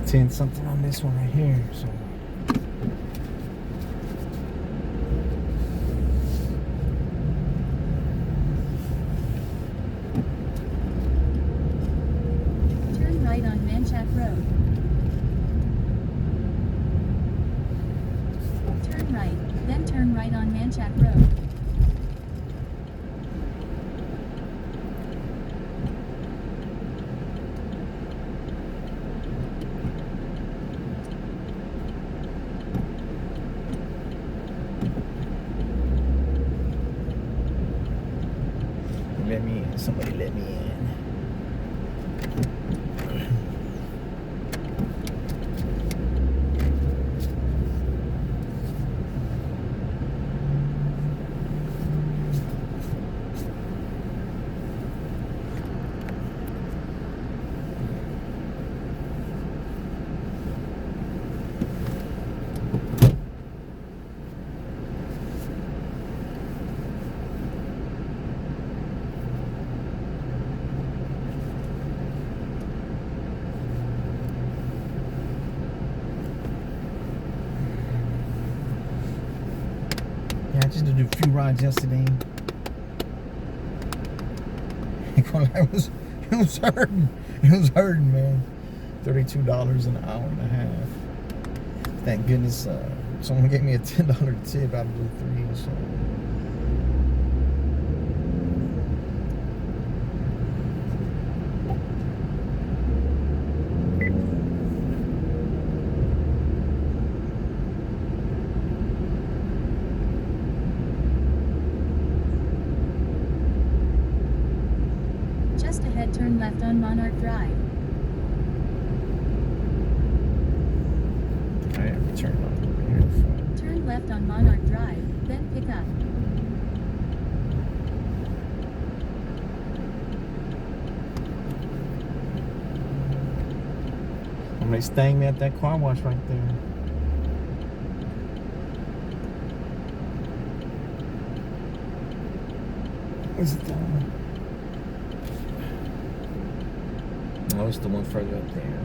10 something on this one right here. So. Turn right on Manchac Road. Turn right, then turn right on Manchac Road. Let me in. Somebody let me in. Yeah, I just did a few rides yesterday. It was hurting. It was hurting, man. $32 an hour and a half. Thank goodness someone gave me a $10 tip out of the 3. So. Just ahead, turn left on Monarch Drive. I have to turn it on over here. Turn left on Monarch Drive, then pick up. Somebody's staying me at that car wash right there. Is it that one? No, it's the one further up there.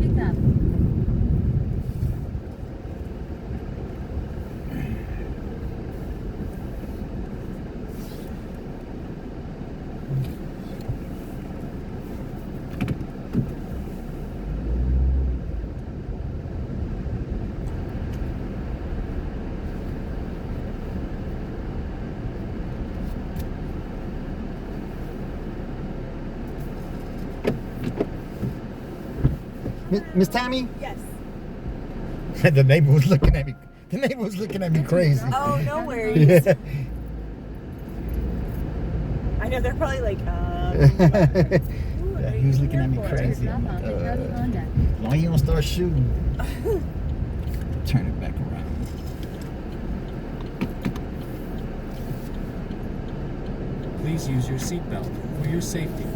Pick up. Miss Tammy? Yes. The neighbor was looking at me. The neighbor was looking at me crazy. Oh, no worries. Yeah. I know they're probably like, Yeah, he was looking at me crazy. Drop I'm off like, at Howdy Honda. why you don't start shooting? Turn it back around. Please use your seatbelt for your safety.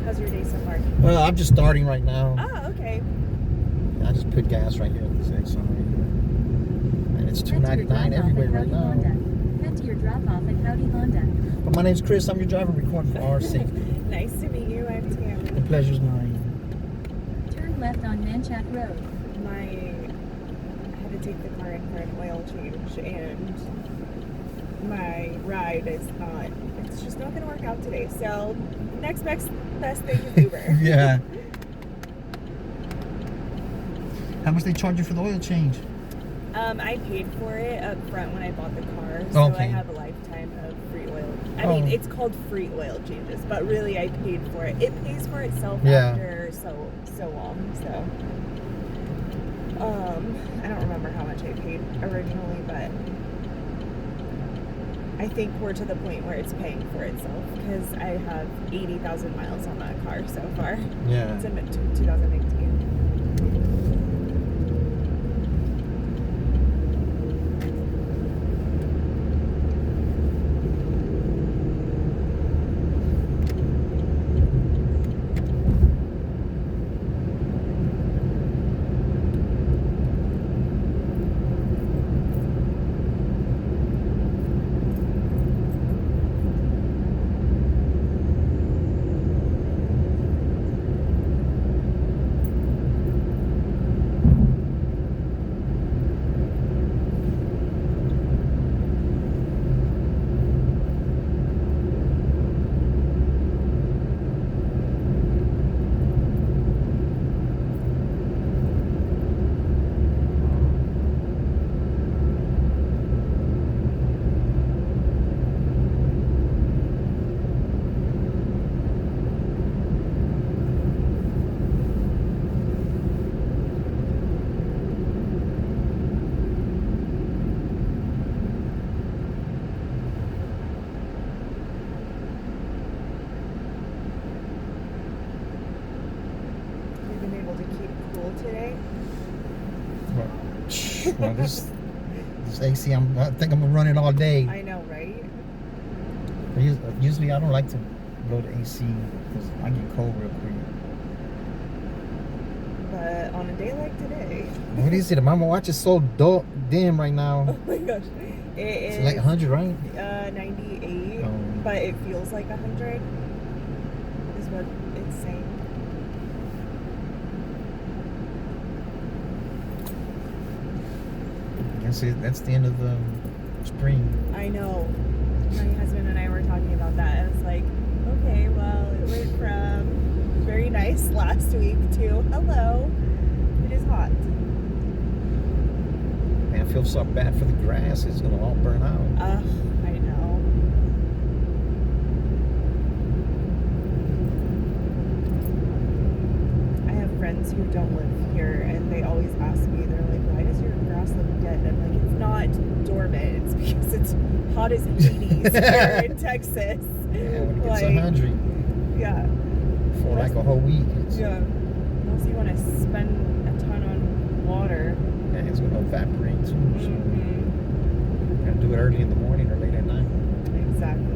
how's your day so far? Well, I'm just starting right now. Oh, okay. I just put gas right here at this exit right here. And it's Head to your $2.99 drop-off everywhere at right Howdy now. Honda. Head to your drop-off at Howdy Honda. But my name's Chris. I'm your driver, recording for our safety. Nice to meet you. I'm The Tammy. pleasure's mine. Turn left on Manchac Road. I had to take the car in for an oil change, and my ride is not, it's just not going to work out today. So, next best thing is Uber. Yeah. How much they charge you for the oil change? I paid for it up front when I bought the car, so Okay. I have a lifetime of free oil. I mean, Oh. it's called free oil changes, but really I paid for it. It pays for itself Yeah. after so long. So, I don't remember how much I paid originally, but I think we're to the point where it's paying for itself because I have 80,000 miles on that car so far. Yeah. It's in 2019. Well, this AC, I think I'm gonna run it all day. I know, right? Usually I don't like to blow the AC because I get cold real quick. But on a day like today, What is it? My watch is so dim right now. oh my gosh, It's it like is 100, right? 98, Oh. but it feels like 100 is what it's saying. I guess that's the end of the spring. I know. My husband and I were talking about that. I was like, okay, well, it went from very nice last week to hello, it is hot. Man, I feel so bad for the grass. It's gonna all burn out. Ugh, I know. I have friends who don't live here, and they always ask me, they're like, why does your grass look dead? And I'm like, it's not dormant. It's because it's hot as Hades here in Texas. Yeah, when it gets Like, 100 yeah. for like a whole week, it's, Yeah. Unless you want to spend a ton on water. yeah, it's gonna evaporate too. So Mm-hmm. gotta do it early in the morning or late at night. Exactly.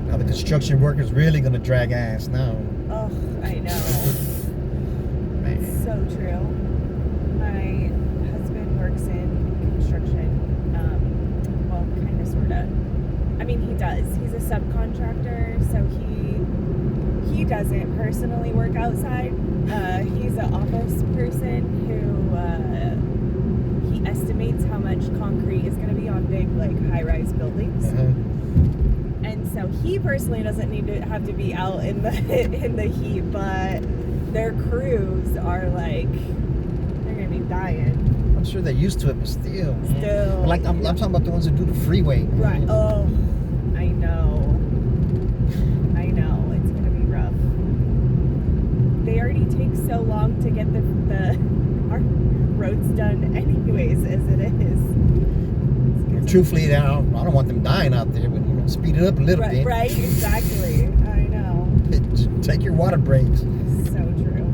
Now the construction workers really gonna drag ass now. Oh, I know. Man. So true. My husband works in construction. Well, kind of, sort of. I mean, he does. He's a subcontractor, so he doesn't personally work outside. He's an office person who he estimates how much concrete is going to be on big, like, high-rise buildings. And so he personally doesn't need to have to be out in the in the heat, but their crews are like, they're gonna be dying. I'm sure they're used to it, but still. Man. Still. But like I'm talking about the ones that do the freeway. Man. Right. Oh, I know. I know. It's gonna be rough. They already take so long to get the our roads done anyways as it is. Truthfully, I don't want them dying out there, but speed it up a little Right, bit. right, exactly. I know. Take your water breaks. So true.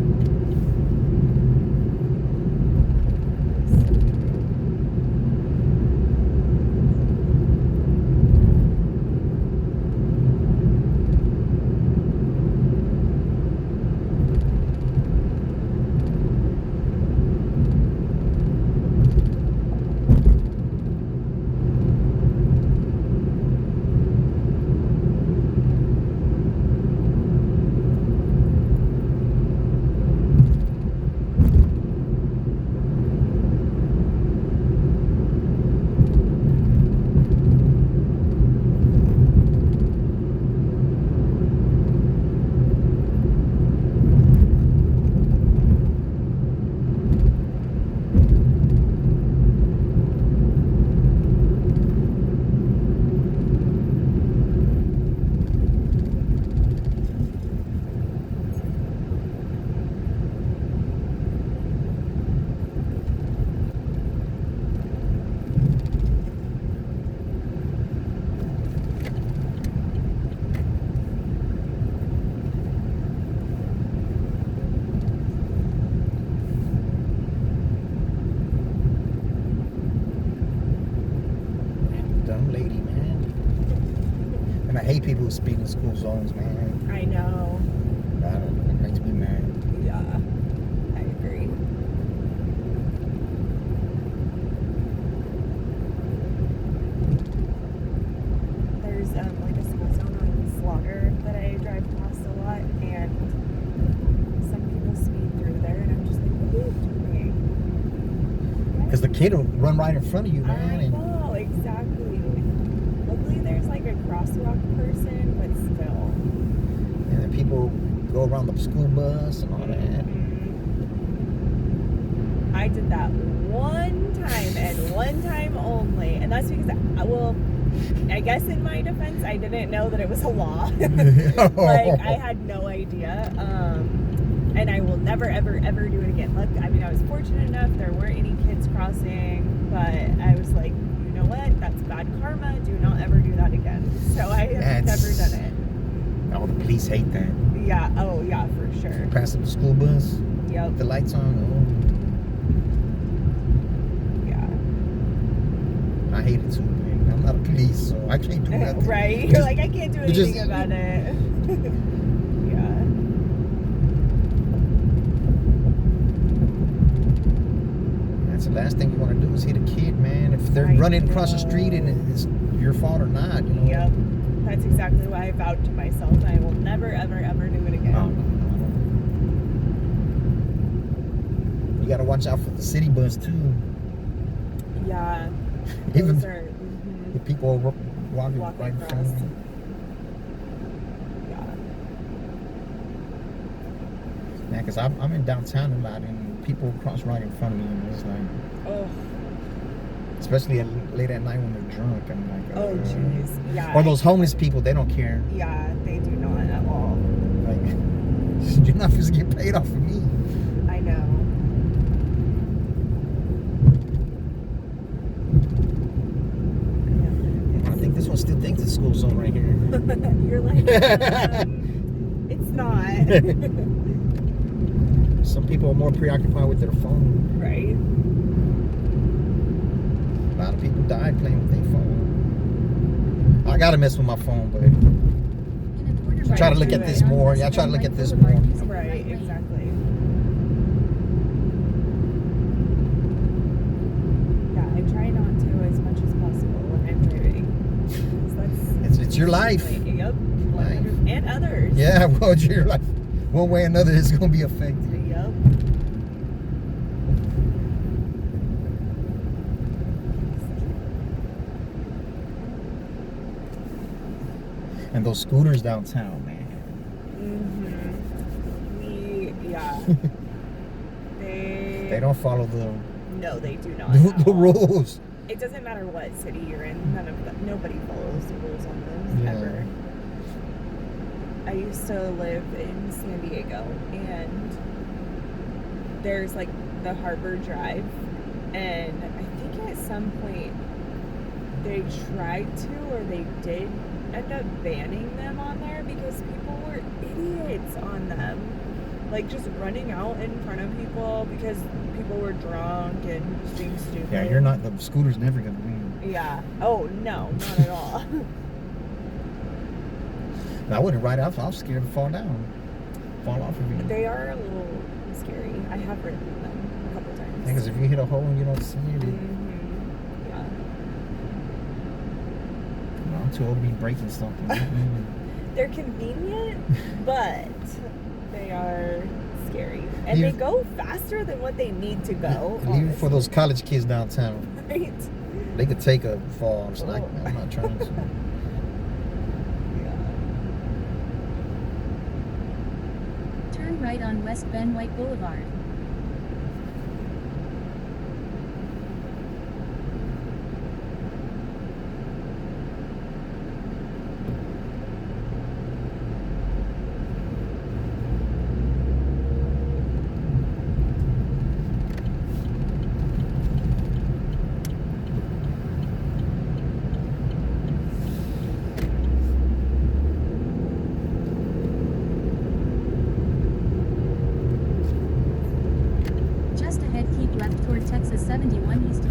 Dumb lady, man. And I hate people who speed in school zones, man. I know. I don't know. It makes me mad. Yeah, I agree. There's like a school zone on Slaughter that I drive past a lot, and some people speed through there, and I'm just like, what are you doing? Because the kid will run right in front of you, man. I know, exactly. Luckily, there's like a crosswalk person, but still. And then people go around the school bus and all that. Mhm. I did that one time and one time only. And that's because, I guess in my defense, I didn't know that it was a law. Like, I had no idea. And I will never, ever, ever do it again. Look, I mean, I was fortunate enough. There weren't any kids crossing. But I was like, you know what? That's bad karma. Do not ever do that again. So I have never done it. Oh, the police hate that. Yeah. Oh, yeah, for sure. Pass up the school bus, Yep. the lights on. Yeah. Oh, I hate it too, man. I'm not a police, so I can't do nothing. Right? You're like, I can't do you just- anything about it. Yeah. That's the last thing you want to do is hit a kid, man. If they're I running across the know. street and it's your fault or not, you know. Yep. That's exactly why I vowed to myself I will never, ever, ever do it again. Oh, no. You gotta watch out for the city bus too. Yeah. Even Those are, the people walking walk right in across. front of you. Yeah. Yeah, because I'm in downtown a lot and people cross right in front of me and it's like, Oh. especially late at night when they're drunk. I'm like, Oh, jeez. Yeah. Or those homeless people, they don't care. Yeah, they do not at all. Like, you're not supposed to get paid off of me. I know. I think this one still thinks it's school zone right here. You're like, it's not. Some people are more preoccupied with their phone. Right? A lot of people died playing with their phone. I gotta mess with my phone, but In a quarter try to mile look at right this on more. West Yeah, I try to look Van at this Boulevard more. using the Right, right lane. exactly. Yeah, I try not to as much as possible when I'm driving. 'Cause It's your life. Yep. Life. And others. Yeah, well, your life, one way or another, is gonna be affected. Yep. And those scooters downtown, man. Yeah. They don't follow No, they do not. the at all. rules. It doesn't matter what city you're in. Nobody follows the rules on those Yeah. ever. I used to live in San Diego, and there's like the Harbor Drive, and I think at some point they tried to, or they did end up banning them on there because people were idiots on them. Like just running out in front of people because people were drunk and being stupid. Yeah, you're not. The scooter's never gonna win. Yeah. Oh no, not at all. I wouldn't ride off. I was scared to fall down, fall off of you. They are a little scary. I have ridden them a couple times. Because if you hit a hole and you don't see it, Yeah. I'm too old to be breaking something. They're convenient, but they are scary. And You- they go faster than what they need to go. Even for those college kids downtown, Right? they could take a fall. I'm just like, Oh. I'm not trying to. Turn right on West Ben White Boulevard. Just ahead, keep left toward Texas 71 East.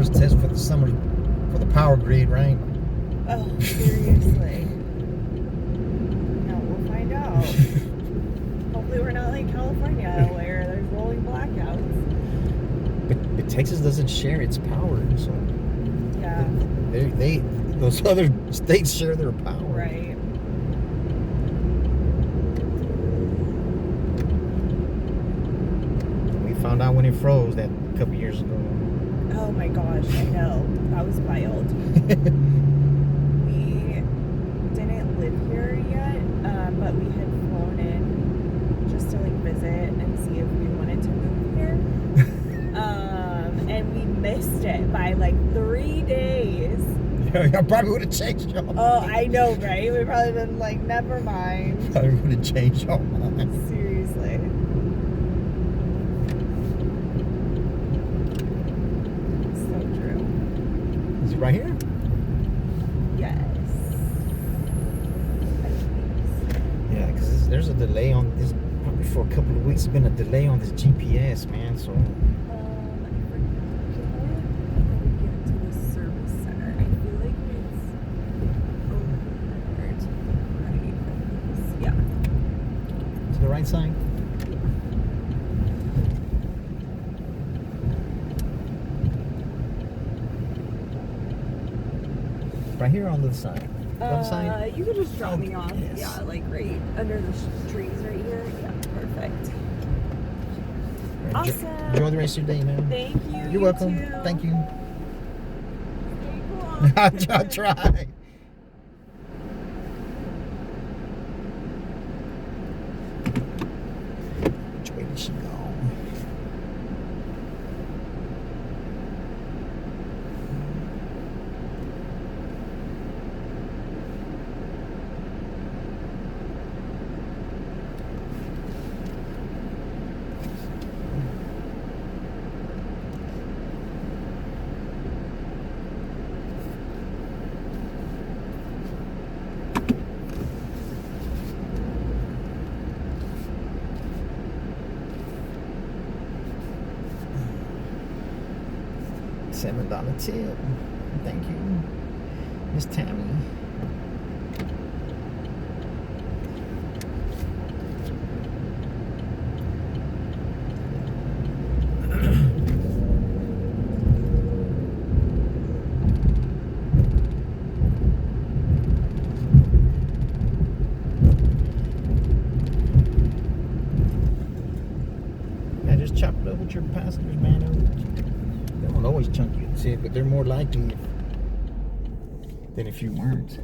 first test for the summer for the power grid, right? Oh, seriously. No, we'll find out. Hopefully we're not like California where there's rolling blackouts. But Texas doesn't share its power, so Yeah, they those other states share their power. right. We found out when it froze that a couple years ago. Oh my gosh, I know. That was wild. We didn't live here yet, but we had flown in just to like visit and see if we wanted to move here. And we missed it by like 3 days. I probably would have changed your mind. Oh, I know, right? We probably been like, never mind. Probably would have changed your mind. Seriously. So true. Is it right here? Yes. Yeah, because there's a delay on this. Probably for a couple of weeks, been a delay on this GPS, man. So I forget how we get to the service center. I feel like it's over to the right. Yeah. to the right side. Right here on the side. The other side. You could just drop me off. Yes. Yeah, like right under the trees right here. Yeah, perfect. Awesome. Enjoy the rest of your day, man. Thank you. You're welcome. Too. Thank you. Stay cool. I tried. Which way did she go? $7 tip. Thank you, Miss Tammy. Yeah, just chop it up with your passengers, man. They don't always chunk you a tip, but they're more likely than if you weren't.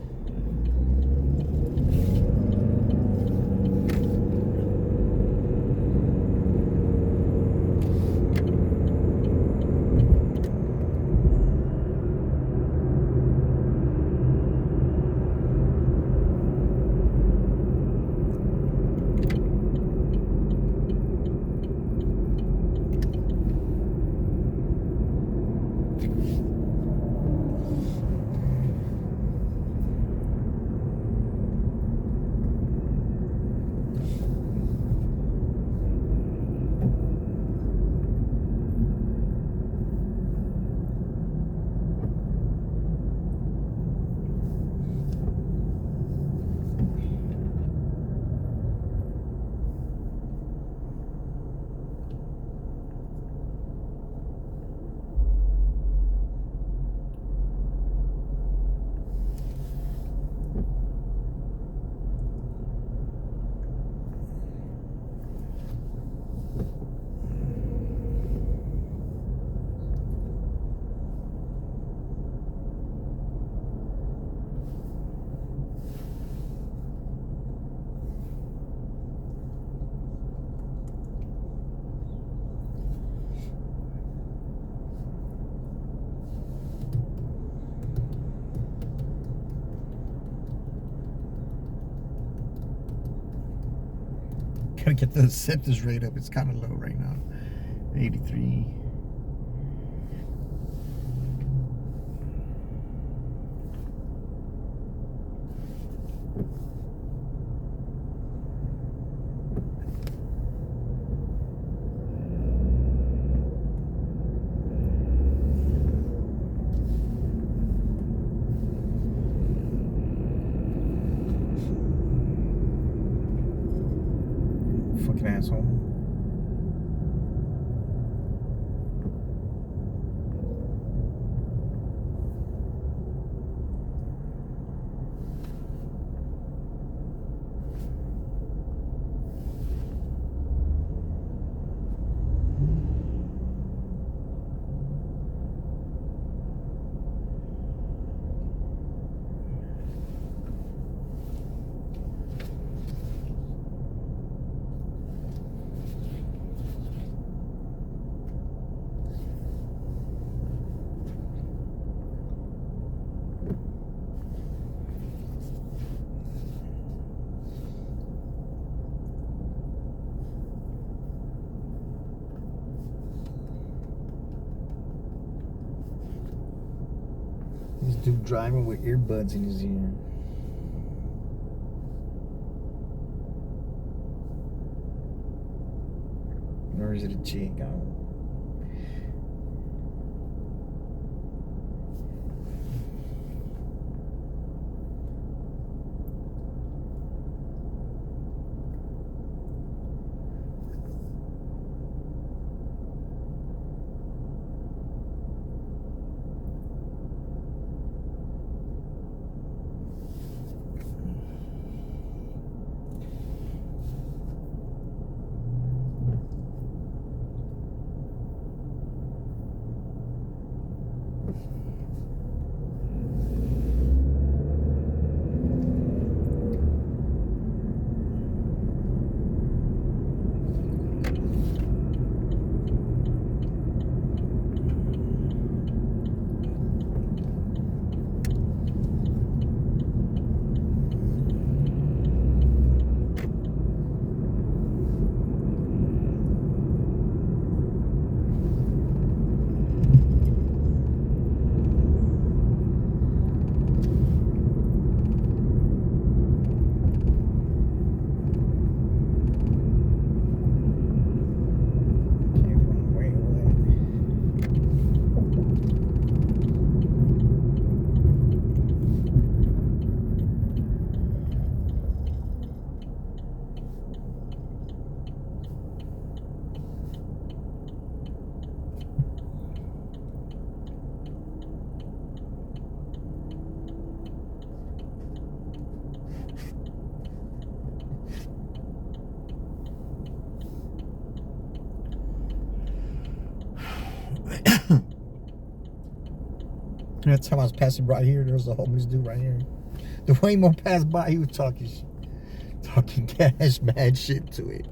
Gotta get the acceptance rate up. It's kind of low right now. 83. asshole. This dude driving with earbuds in his ear. Or is it a chick? I don't know. That time I was passing right here, there was a homeless dude right here. The Waymo passed by, he was talking cash, mad shit to it.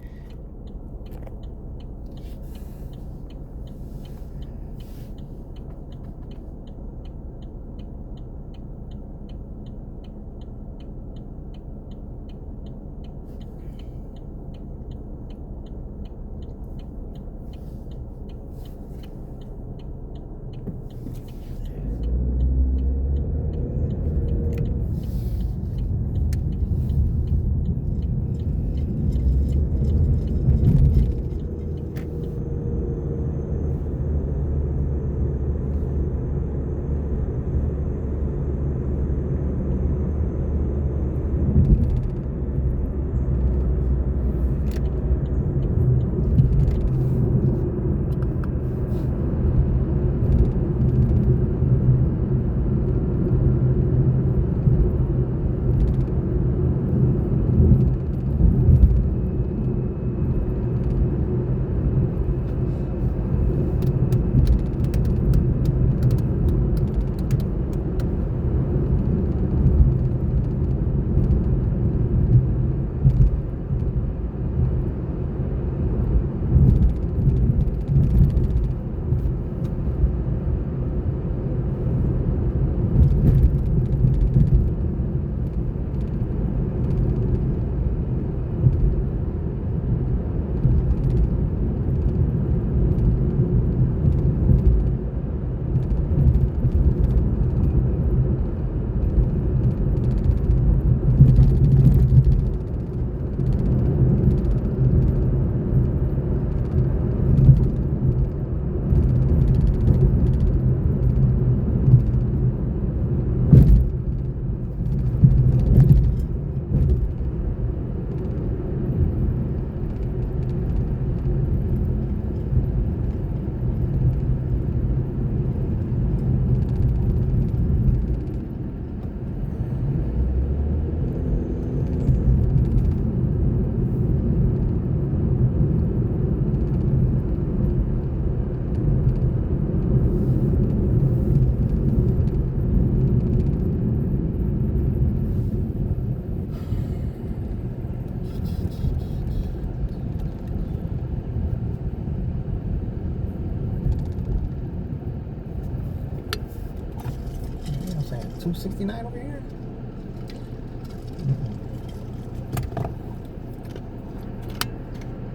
that? $269 over here?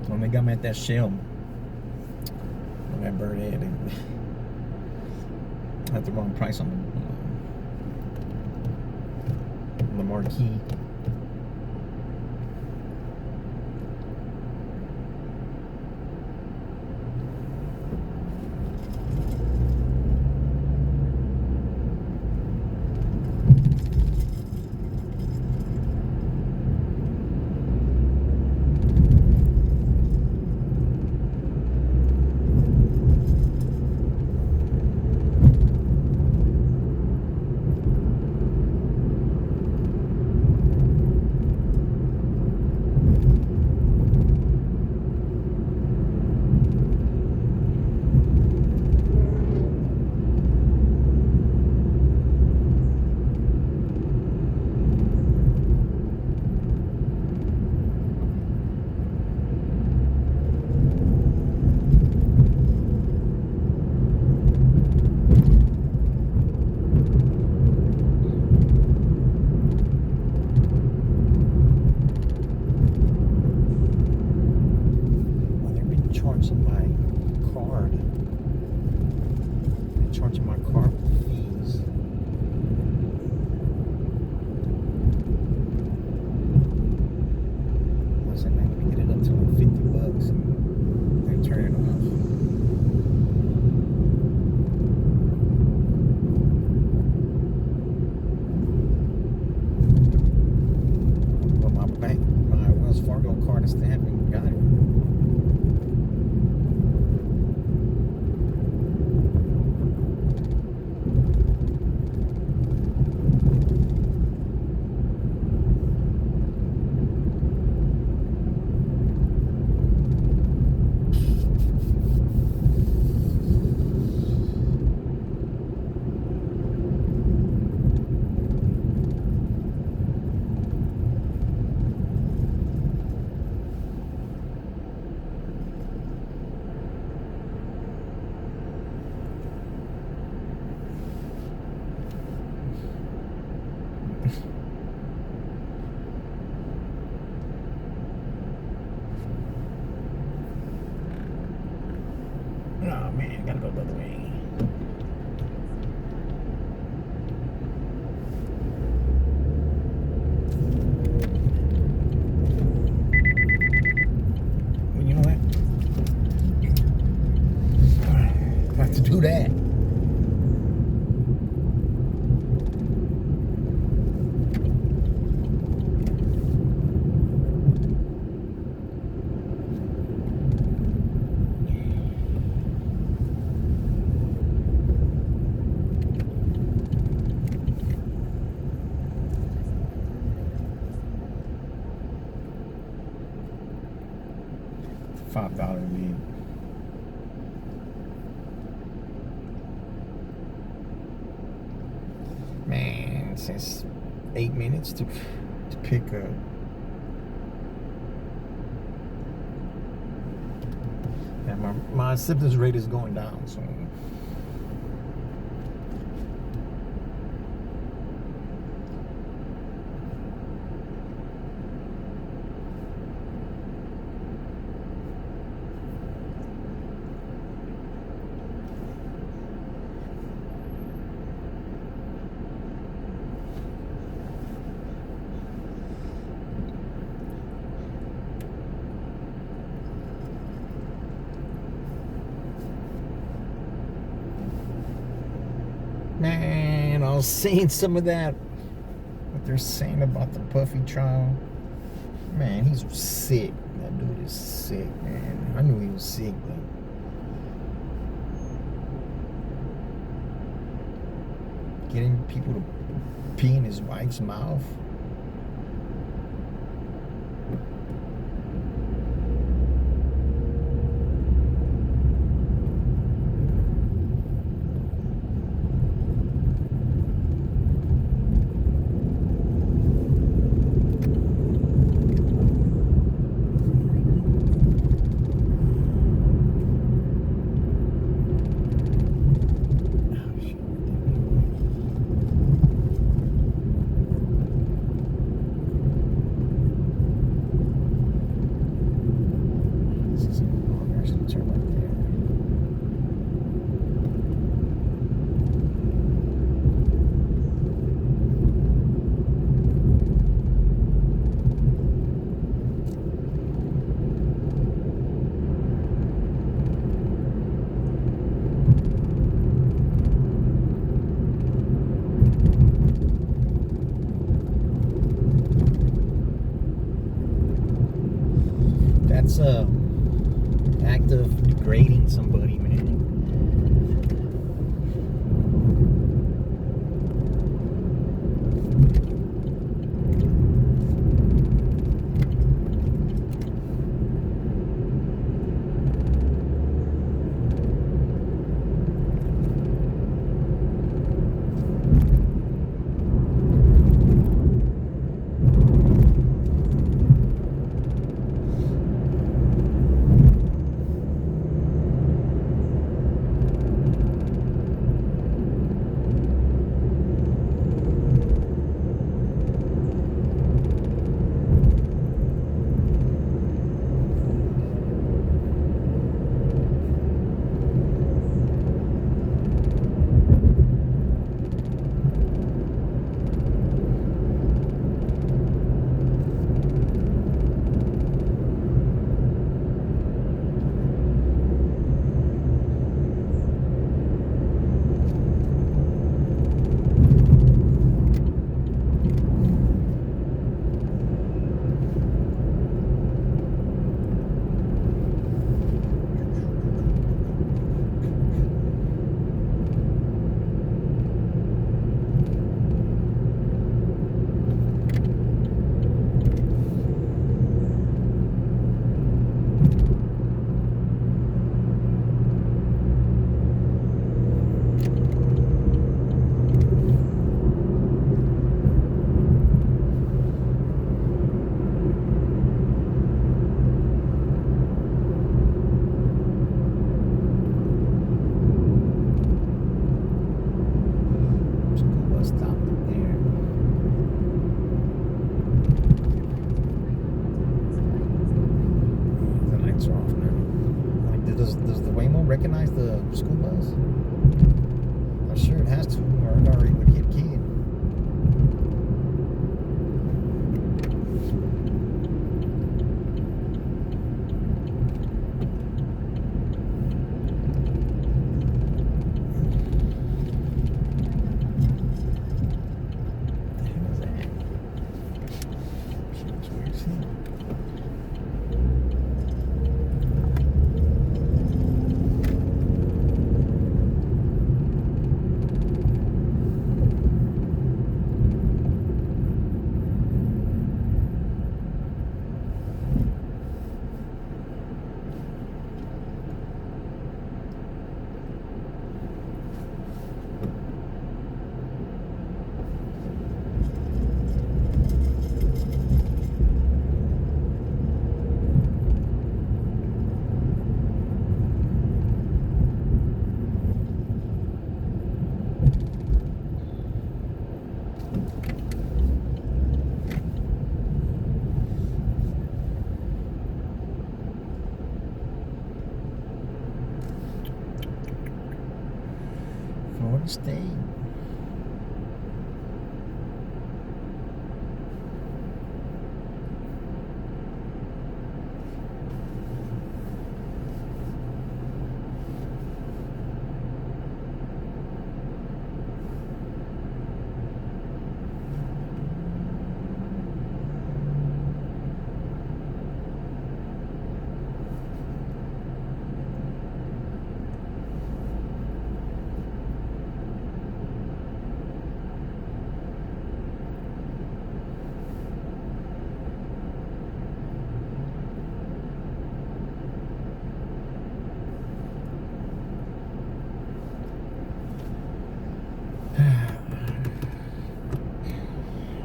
When they got me at that shell, on that bird head, they had the wrong price on the marquee. Charging my card. They're charging my card fees. I said, man, let me get it up to like $50 and then turn it off. But my bank, my Wells Fargo card is still haven't got it. Oh man, gotta go the other way. Well, you know what? I have to do that. $5 lead. Man, it says 8 minutes to pick up. And my acceptance rate is going down, so. Man, I was seeing some of that, what they're saying about the Puffy trial. Man, he's sick. That dude is sick, man. I knew he was sick, but getting people to pee in his wife's mouth. That's a act of degrading somebody, man. Recognize the school bus? I'm sure it has to, or it already would hit kid. What the hell is that? Shit looks weird as hell. Florida State.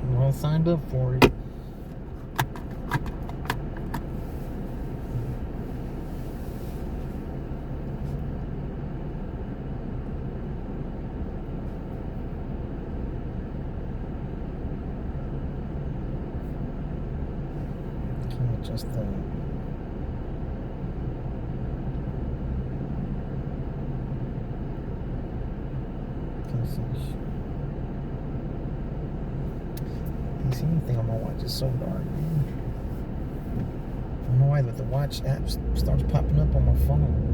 We're all signed up for it. Can't just can't see anything on my watch. It's so dark, man. I don't know why, but the watch app starts popping up on my phone.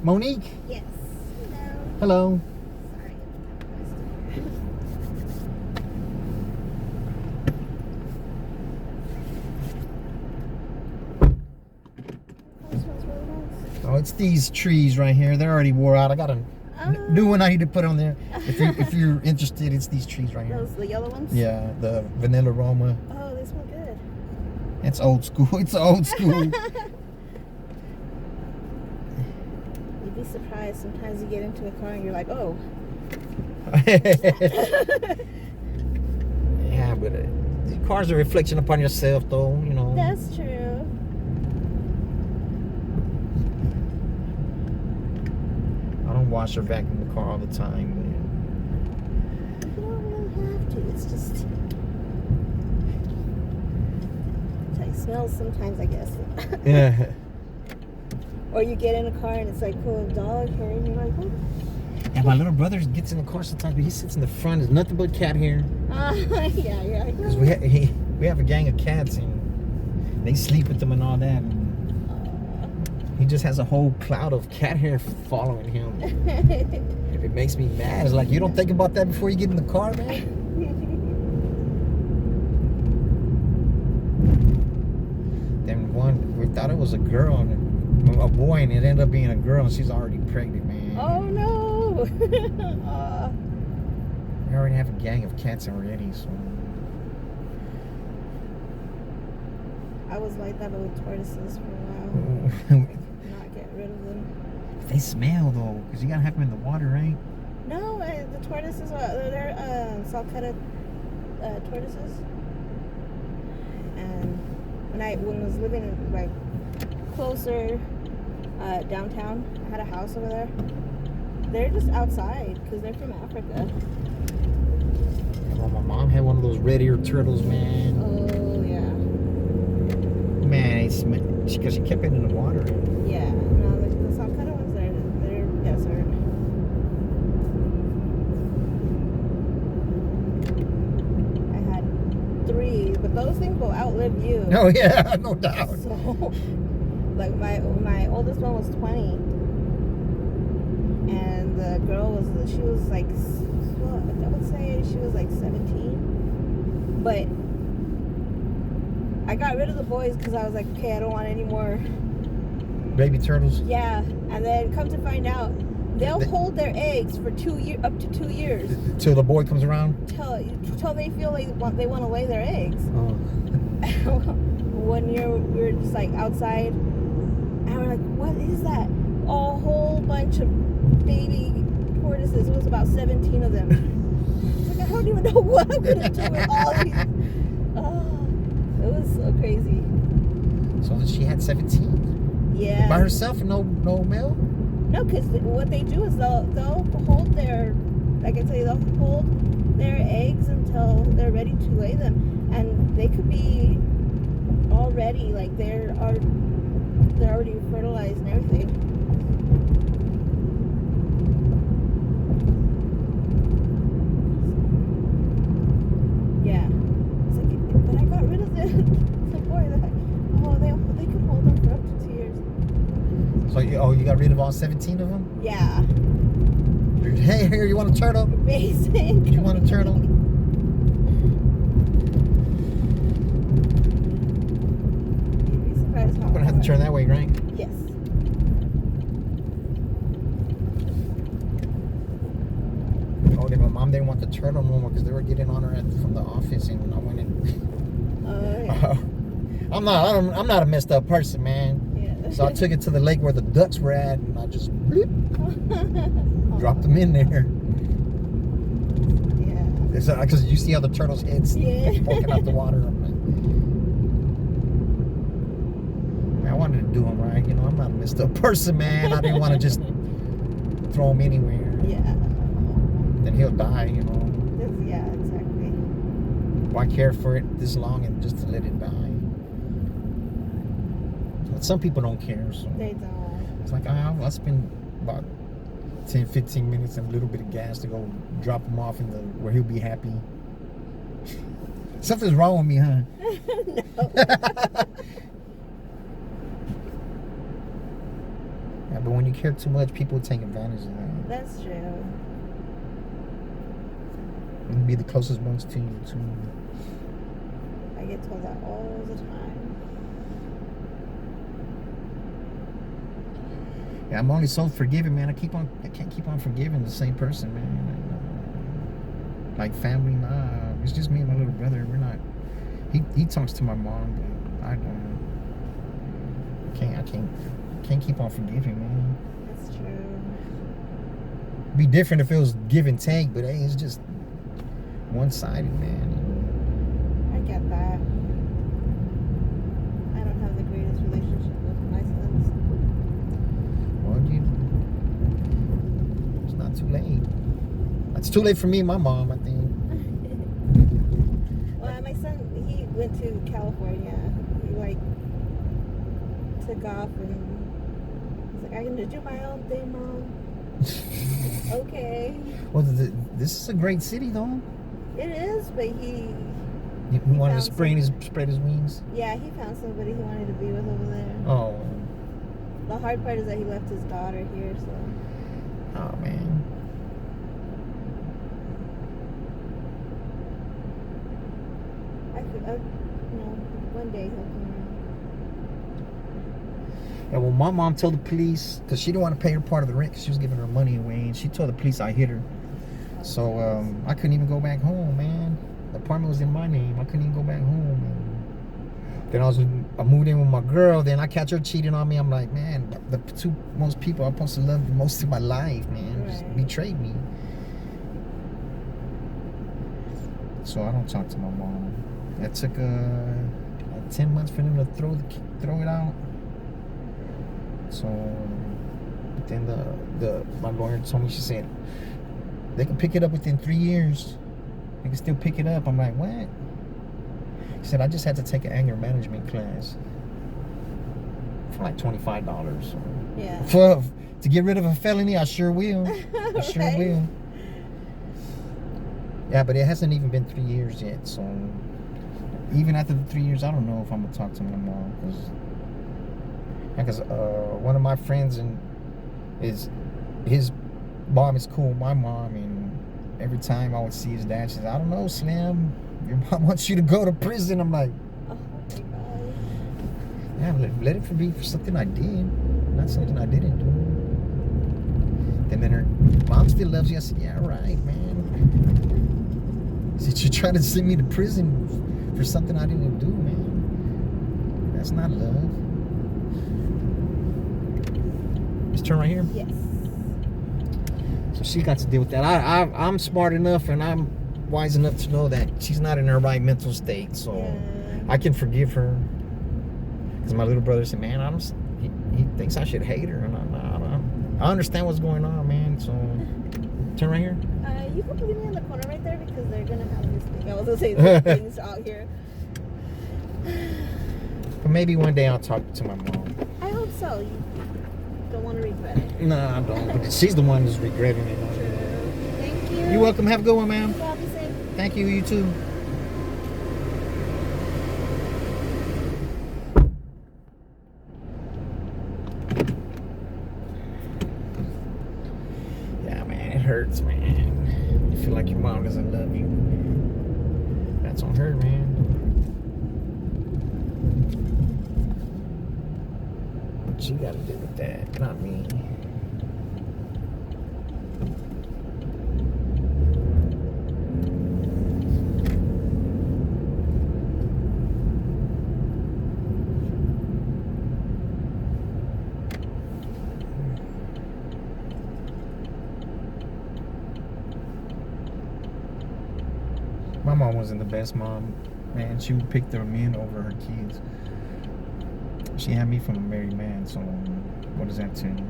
Monique. Yes. Hello. Hello. Sorry. This smells really nice. Oh, it's these trees right here. They're already wore out. I got a new one I need to put on there. If you're interested, it's these trees right here. Those the yellow ones? Yeah, the vanilla aroma. Oh, they smell good. It's old school. It's old school. You'd be surprised. Sometimes you get into a car and you're like, oh. Yeah, but the car's a reflection upon yourself, though. You know. That's true. I don't wash or vacuum the car all the time. You don't really have to. It's just. It smells sometimes, I guess. But yeah. Or you get in a car and it's like full of dog hair and you're like, oh. Yeah, my little brother gets in the car sometimes, but he sits in the front. There's nothing but cat hair. Yeah. Because we have a gang of cats and they sleep with them and all that. And he just has a whole cloud of cat hair following him. It makes me mad. It's like, you don't think about that before you get in the car, man? Then we thought it was a girl, and a boy, and it ended up being a girl, and she's already pregnant, man. Oh no! We already have a gang of cats already, so. I was like that with tortoises for a while. Not get rid of them. They smell though, because you gotta have them in the water, right? No, the tortoises they're Salcutta tortoises. And when I was living like closer downtown, I had a house over there. They're just outside because they're from Africa. Well, my mom had one of those red-eared turtles, man. Oh yeah. Man, because she kept it in the water. Yeah. No, the Salcutta ones they're desert. I had 3, but those things will outlive you. Oh yeah, no doubt. So, like my oldest one was 20, and the girl she was like, well, I would say she was like 17. But I got rid of the boys because I was like, okay, I don't want any more. Baby turtles. Yeah, and then come to find out, they'll hold their eggs for up to 2 years. Till the boy comes around. Till they feel like they want to lay their eggs. Oh. 1 year we were just like outside, and we're like, what is that? A whole bunch of baby tortoises. It was about 17 of them. It's like, I don't even know what I'm gonna do with all these. Oh, it was so crazy. So she had 17 Yeah. by herself, no male. No, because what they do is they'll hold their, like I tell you, they'll hold their eggs until they're ready to lay them, and they could be already like they're already fertilized and everything. Yeah, it's like, but I got rid of the boy. They could hold them for up to 2 years. So you got rid of all 17 of them? Yeah. Hey, here, you want a turtle? Basic. You want a turtle? You'd be surprised how I'm gonna have to turn that way, right? Yes. Oh, my mom didn't want the turtle no more because they were getting on her from the office, and when I went in. Yeah. I'm not a messed up person, man. Yeah. So I took it to the lake where the ducks were at, and I just dropped them in there. Yeah. Because you see how the turtle's head's Yeah. poking out the water. I'm like, man, I wanted to do them right. You know, I'm not a messed up person, man. I didn't want to just throw him anywhere. Yeah. Then he'll die, you know. Yeah, exactly. Why care for it this long and just to let it die? But some people don't care, so They don't. it's like I'll spend about 10-15 minutes and a little bit of gas to go drop him off where he'll be happy. Something's wrong with me, huh? No. Yeah, but but when you care too much, people take advantage of that. That's true. And be the closest ones to you too. I get told that all the time. Yeah, I'm only so forgiving, man. I can't keep on forgiving the same person, man. And, like family, nah. It's just me and my little brother. We're not. He talks to my mom, but I don't. I can't keep on forgiving, man. That's true. Be different if it was give and take, but hey, it's just one-sided, man. I get that. I don't have the greatest relationship with my sons. Well, it's not too late. It's too late for me and my mom, I think. Well, my son, he went to California. He like took off and he's like, I can just do my own thing, Mom. Okay. Well, this is a great city, though. It is, but he wanted to found spread his wings. yeah, he found somebody he wanted to be with over there. Oh. The hard part is that he left his daughter here, so Oh, man. one day he'll come around. Yeah, well, my mom told the police, because she didn't want to pay her part of the rent because she was giving her money away, and she told the police I hit her. So I couldn't even go back home, man. The apartment was in my name. I couldn't even go back home. And then I moved in with my girl. Then I catch her cheating on me. I'm like, man, the two most people I'm supposed to love the most in my life, man, just Right. betrayed me. So I don't talk to my mom. That took 10 months for them to throw it out. So then my lawyer told me, she said they can pick it up within 3 years. They can still pick it up. I'm like, what? He said I just had to take an anger management class for like $25. So Yeah. to get rid of a felony, I sure will. I sure Right. will. Yeah, but it hasn't even been 3 years yet. So even after the 3 years, I don't know if I'm gonna talk to my mom because one of my friends his mom is cool with my mom, and every time I would see his dad, she says, I don't know, Slim, your mom wants you to go to prison. I'm like, Oh my God. yeah, let it be for something I did, not something I didn't do. And then her mom still loves you. I said, yeah, right, man. I said, you're trying to send me to prison for something I didn't do, man. That's not love. This turn right here. Yes. So she got to deal with that. I'm smart enough and I'm wise enough to know that she's not in her right mental state. So Yeah. I can forgive her. Because my little brother said, man, he thinks I should hate her. And I understand what's going on, man. So turn right here. You can put me in the corner right there because they're gonna have this thing. I was gonna say there's things out here. But maybe one day I'll talk to my mom. I hope so. You don't want to regret it. No, I don't. She's the one who's regretting it. Thank you. You're welcome. Have a good one, ma'am. Well, be safe. Thank you. You too. Yeah, man, it hurts, man. You feel like your mom doesn't love you. That's on her, man. What you gotta do with that, not me. My mom wasn't the best mom, man. She would pick their men over her kids. She had me from a married man, so what does that tell you?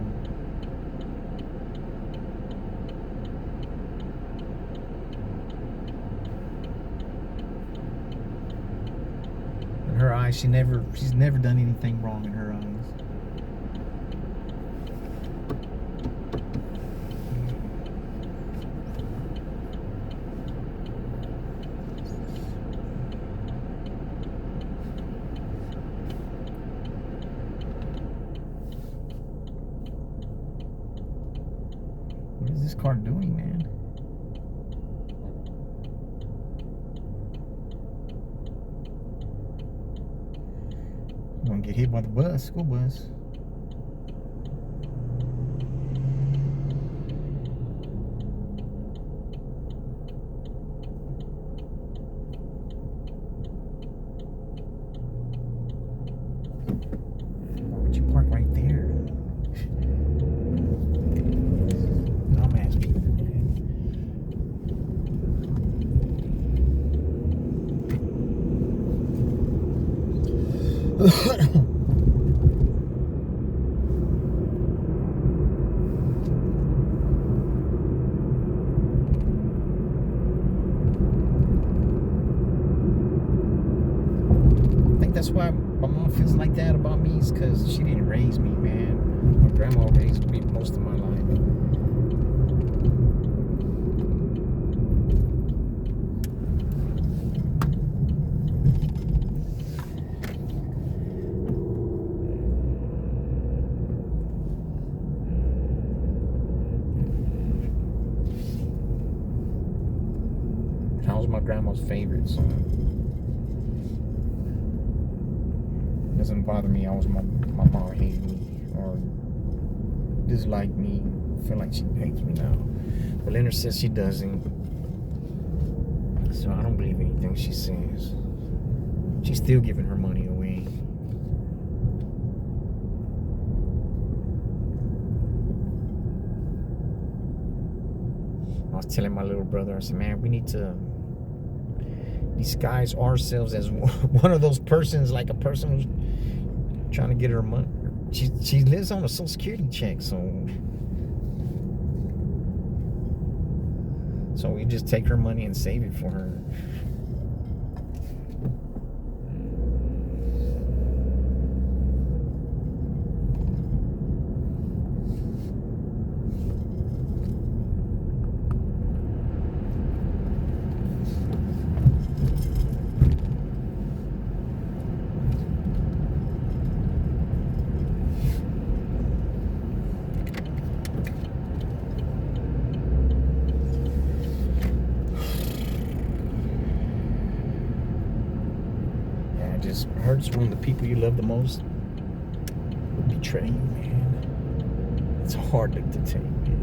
In her eyes, she's never done anything wrong in her eyes. What is this car doing, man? I'm gonna get hit by the bus, school bus. Why would you park right there? Dumbass people, man. I think that's why my mom feels like that about me, is because she didn't raise me, man. My grandma raised me most of my life. That was my grandma's favorite song. Doesn't bother me. I was my mom hated me or disliked me. I feel like she hates me now. But Leonard says she doesn't. So I don't believe anything she says. She's still giving her money away. I was telling my little brother, I said, man, we need to disguise ourselves as one of those persons, like a person who's trying to get her money. She lives on a Social Security check, so we just take her money and save it for her. It just hurts when the people you love the most betray you, man. It's hard to take, man.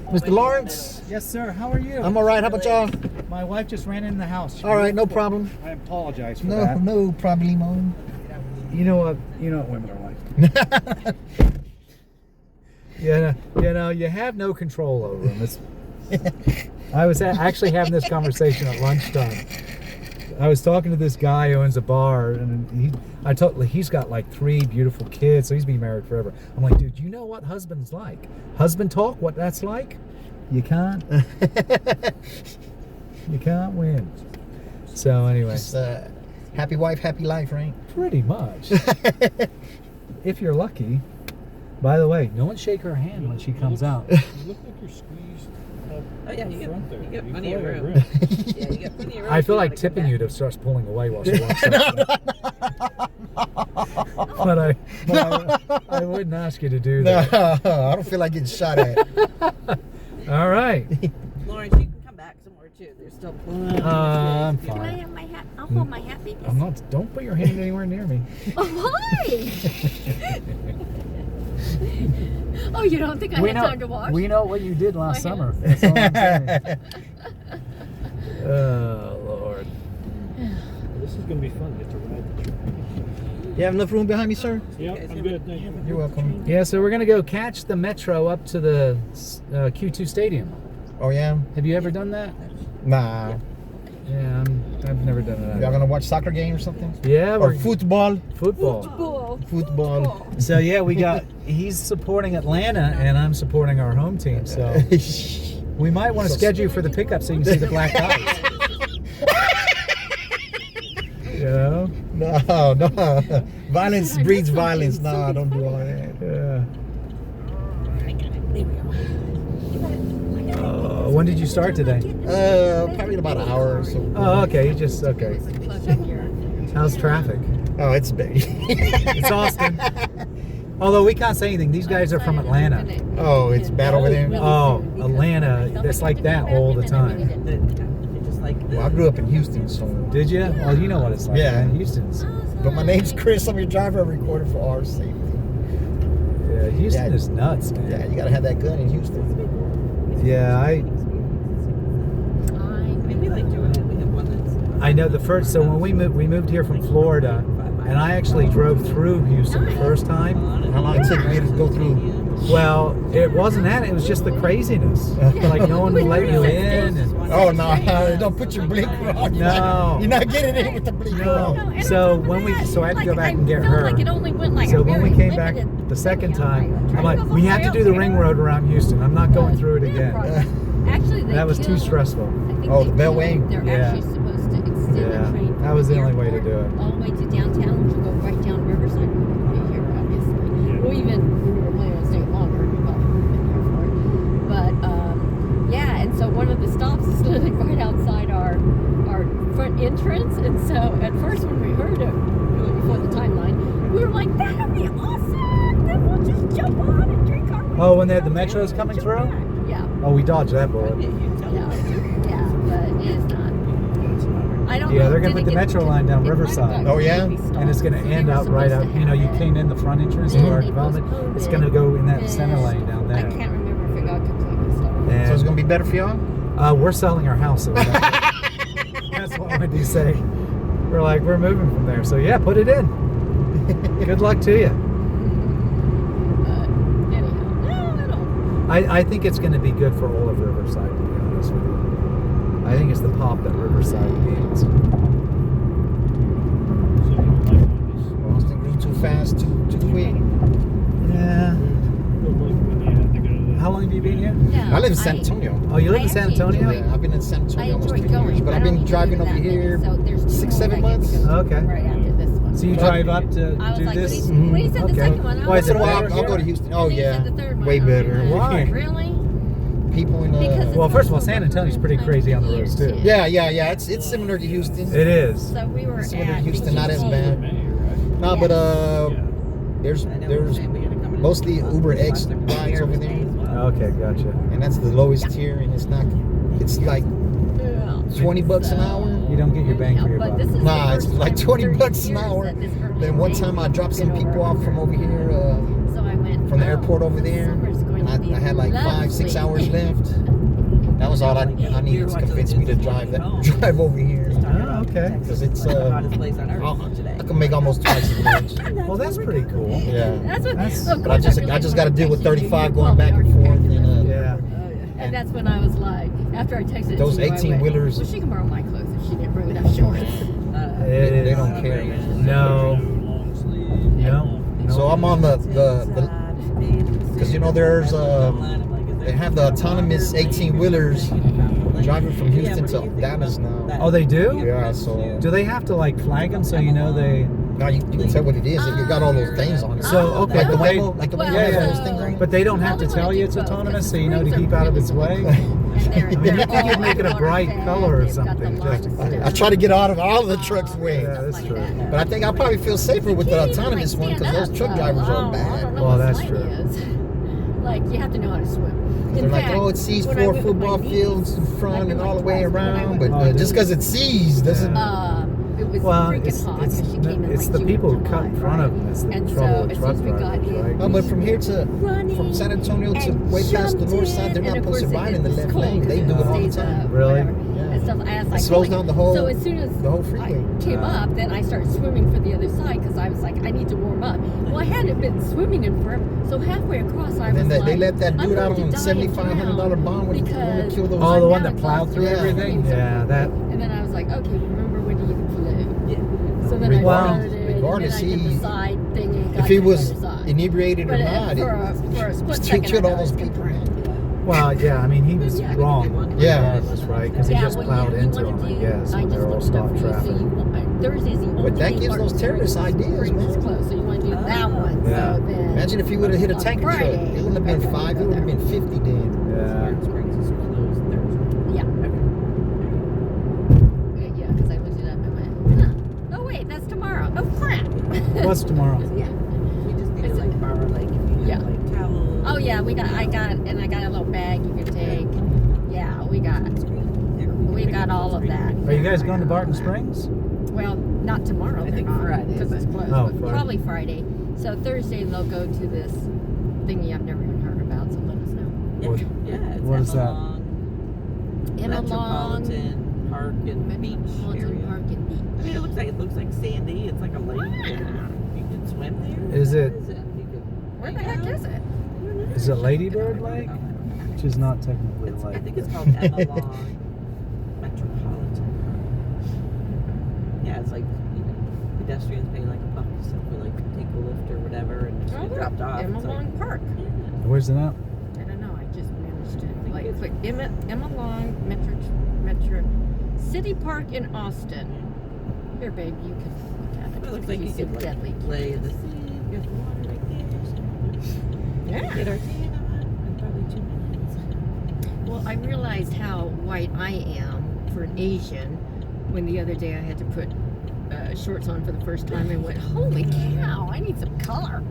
Mr. Lawrence? Yes, sir. How are you? I'm all right. How about y'all? My wife just ran in the house. All right, no problem. I apologize for No, that. no problemo. You know what women are like. You have no control over them. I was actually having this conversation at lunchtime. I was talking to this guy who owns a bar, and he's got like 3 beautiful kids, so he's been married forever. I'm like, dude, you know what husband's like? Husband talk, what that's like? You can't. You can't win. So anyway, Just, happy wife, happy life, right? pretty much. If you're lucky. By the way, no one shake her hand when she comes out. You look like you're squeezed up Oh yeah, in you front there. get, you get You plenty of probably room. have Yeah, you get plenty of room. I if feel you like wanna come tipping back. you to start pulling away while she walks out. But I wouldn't ask you to do No, that. I don't feel like getting shot at. All right. Lawrence, you can come back somewhere too. There's still plenty. I'm Can Can I fine. have my hat? I'll hold my hat, baby. I'm not. Don't put your hand anywhere near me. Oh, why? Oh, you don't think I had time to wash? We know what you did last My summer. hands. That's all I'm saying. Oh Lord. This is going to be fun. Get to ride the train. You have enough room behind me, sir? Yep, I'm good. Thank you. You're welcome. Yeah, so we're gonna go catch the metro up to the Q2 Stadium. Oh, yeah? Have you ever done that? Nah. Yeah, I've never done that. Y'all gonna watch soccer game or something? Yeah, Or we're football? football. Football. So yeah, he's supporting Atlanta and I'm supporting our home team. So we might want to schedule you for the pickup so you can see the Black Eyes. You know? No. Violence Sometimes breeds it's violence. something No, I don't do all funny. that. Yeah. When did you start today? Probably in about an hour or so. Oh, okay. You just okay. How's traffic? Oh, it's big. It's Austin. Although we can't say anything. These guys are from Atlanta. Oh, it's bad over there. Oh, Atlanta. It's like that all the time. Just like Well, I grew up in Houston, so. Did you? Well, you know what it's like. Yeah. Man. Houston's. But my name's Chris. I'm your driver. I recorded for our safety. Yeah, Houston Yeah. is nuts, man. Yeah, you gotta have that gun in Houston. Yeah, I mean, we like doing it. We have one that's. I know the first. So when we moved here from Florida, and I actually drove through Houston the first time. How long it took me to go through? Well, it wasn't that. It was just the craziness. Like no one would let you in. And, Oh no! Don't put your blinker on. No. You're not getting in with the blinker on. So when we, so I had to go back and get her. So when we came back the second time, I'm like, we have to do the ring road around Houston. I'm not going through it again. Actually, That was too stressful. Oh, the Beltway? They're Yeah. actually supposed to extend the Yeah, train from that was the only way to airport do it. all the way to downtown, which will go right down Riverside. We'll be here, obviously. Well, even we were planning on staying longer, we probably would have been here for it. But yeah, and so one of the stops is literally right outside our front entrance. And so at first, when we heard it, really before the timeline, we were like, "That'll be awesome! Then we'll just jump on and drink our." Oh, when the metro's coming through? Yeah. Oh, we dodged that bullet. Yeah, but it is not. I don't Yeah, know. they're gonna Did put it the get- metro line down it might have Riverside. got Oh, yeah? completely And it's going to stopped. end They were up right supposed out. to You know, you have came it. in the front entrance to Then our they development. postponed It's it. going to go in that center Then- lane down I there. can't remember if it got completely stopped. And, So it's gonna be better for y'all. we're selling our house. So that's what Wendy's saying. We're like, we're moving from there. So yeah, put it in. Good luck to you. But anyhow, no, I don't. I think it's going to be good for all of Riverside, to be honest with you. I think it's the pop that Riverside needs. Austin grew too fast, too quick. Yeah. How long have you been here? No, I live in San Antonio. Oh, you live I in San actually Antonio? Yeah, I've been in San I Antonio almost enjoy 3 years, going, but I I've don't been even driving do over that many, here so there's two 6, more 7 that I get months. to go Okay. right after this one. So you drive up to I was do like, this? when he said the Okay. second one, I Why was is it Once in a while, better I'll go here? to Houston. Oh And then he yeah, said the third one. way I was better. like, Why? Really? People in Because it's Well, first of all, also San Antonio's pretty crazy on the roads, too. yeah. It's similar to Houston. It is. So we were Similar to at Houston, not as BGC. bad. No, but there's mostly Uber X rides over there, Okay, gotcha. and that's the lowest tier, and it's like Yeah. $20 an hour. You don't get your bang for your But buck. this is Nah, the it's first like time in 20 30 bucks an years hour. that this early Then one train time I dropped some been people over. off from over here, So I went from the oh, airport over this there, summer's going and to be I had like 5, 6 lovely. hours left. That was all I needed to convince me to drive over here. Oh, okay. Because it's hottest place on I'll- earth today. I can make almost twice as much. Well, that's pretty cool. Yeah. That's what. That's- of But I course just really got to deal with wanted to 35 text going you. back and Well, we forth, already and packed it Yeah. up. And that's when I was like, after I texted Those you, I 18 went, wheelers. well, she can borrow my clothes if she didn't bring enough shorts. They don't care. No. No. So I'm on the because you know there's they have the autonomous 18 wheelers driving from Houston to Dallas now. Oh, they do? Yeah, so Do they have to like flag them so you know they? now you can tell what it is. You got all those things on it. So, okay, like the but they- Waymo, like the Well, Waymo Yeah, has yeah. all those things on it. But they don't have to tell you it's autonomous, so you know to keep out of its way. I mean, you think you'd make it a bright color or something, just- I try to get out of all the trucks' way. Yeah, that's true. But I think I'll probably feel safer with the autonomous one because those truck drivers are bad. Well, that's true. Like, you have to know how to swim. They're In like, fact, oh, it sees when I 4 went with my football niece, fields in front and all the way around. But Oh, just because it sees doesn't. It was Well, freaking it's hot because she came in it's like the June people or who cut in July, front right? of them. It's the And trouble so with as truck soon as we got drivers, in, right? No, but from here to from San Antonio to way past the north side, they're not supposed to ride in the left lane. They do it all the time. Really? And stuff. I was like, slows down the whole- So as soon as the whole freeway. I came up, then I started swimming for the other side because I was like, I need to warm up. Well, I hadn't been swimming in forever, so halfway across, I And was then like, they let that I'm dude out going on to die and $7,500 drown bond when he because killed those. Oh, the one now that it's plowed all through flat. everything? Yeah, that. And then I was like, okay, remember when you flew? So then I Regardless- started, regardless, and then I did he- the side thing and got If he to the was other side. inebriated or But not, for a split still second, killed I all thought those it was people. different. Well, yeah, I mean, he was wrong. Yeah. Regardless, right? Because he just well, plowed you into wanna them, I do- guess, I when just they're all looked it up stopped for you, so traffic. you want- Thursday's the only But that day gives Barton those terrorists Springs ideas, is man. closed, so you want to do that one. Yeah. So then, Imagine if you would have hit a on tanker truck. Friday, It wouldn't have been everybody 5. It go would have there. been 50 then. Yeah. Barton Springs is closed Thursday. Yeah. Okay. Yeah, because I looked it up and went, huh. Oh wait, that's tomorrow. Oh crap. What's tomorrow? Yeah. We just need to like borrow like if you Yeah. have like towels. Oh yeah, I got a little bag you can take. Yeah, we got all of that. Are you guys going to Barton Springs? Well, not tomorrow. I they're think not, Friday. because it's closed. Oh, but Friday. probably Friday. So Thursday they'll go to this thingy I've never even heard about. So let us know. What- Yeah, it's what is that? Emma Long, Emma Long Metropolitan Park and Beach Metropolitan area. Park and Beach. I mean, it looks like sandy. It's like a lake. And you can swim there. Is it- What is it? You could Where the hang heck out. is it? I don't know. Is it Ladybird Lake? Which is not technically a I lake. think it's called Emma Long Metropolitan Park. Yeah, it's like, you know, pedestrians pay like $1 or something, like take a lift or whatever, and just Oh, get look, dropped off. Emma It's like, Long Park. yeah. Where's it at? I don't know. I just managed to think like it's- click Emma Long Metro City Park in Austin. Here, babe, you can look at it. It looks like you said could like deadly. play in the sea. You got the water right there. So Yeah. get our tan on in probably 2 minutes. Well, I realized how white I am for an Asian when the other day I had to put shorts on for the first time and went, holy cow, I need some color.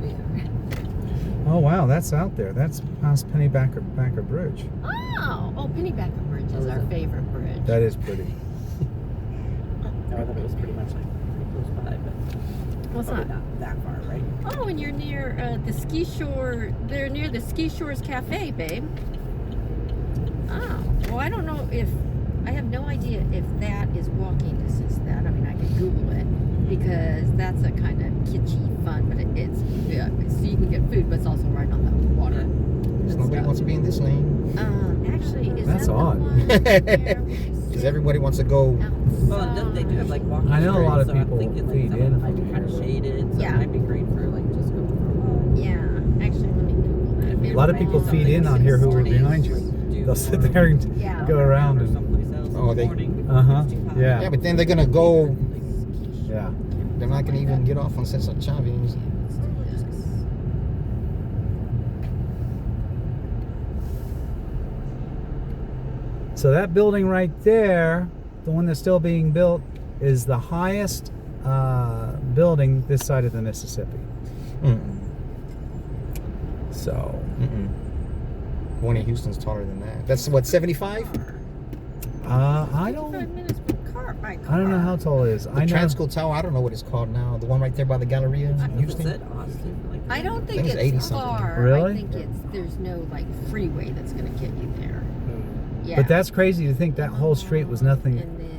Oh wow, that's out there. That's past Pennybacker Bridge. Oh, Pennybacker Bridge is our favorite bridge. That is pretty. No, I thought it was pretty much like pretty close by, but Well, it's probably not. not that far, right? Oh, and you're near the ski shore. They're near the Ski Shores Cafe, babe. Oh, well, I don't know if I have no idea if that is walking distance. To that I mean, I could Google it because that's a kind of kitschy fun, but it's yeah, so you can get food, but it's also right on the water. Because nobody wants to be in this lane. Actually, is That's that odd. the one where we Because sit everybody wants to go. Well, and then they do have like walking I know a lot of trails, so people I'm thinking, like, feed some of in them might from be kind of here. shaded, so Yeah. it might be great for like just going for a walk. Yeah, actually, let me Google that. A lot of people feed in on here who are behind you. They'll sit there and Yeah. go around and someplace else Oh, in the they- morning before Uh-huh, it's too hot. yeah. Yeah, but then they're going to go. yeah. They're not going to even get off on Cesar Chavez. So that building right there, the one that's still being built, is the highest building this side of the Mississippi. Mm-mm. So Mm-mm. One in Houston's taller than that. That's what, 75? I 5 don't minutes by car. I don't know how tall it is. The I know Transco Tower, I don't know what it's called now. The one right there by the Galleria in Is it Houston. Austin? Like, I don't think I think it's it's 80 something. far. Really? I think there's no like freeway that's gonna get you there. Yeah. But that's crazy to think that whole street was nothing. And then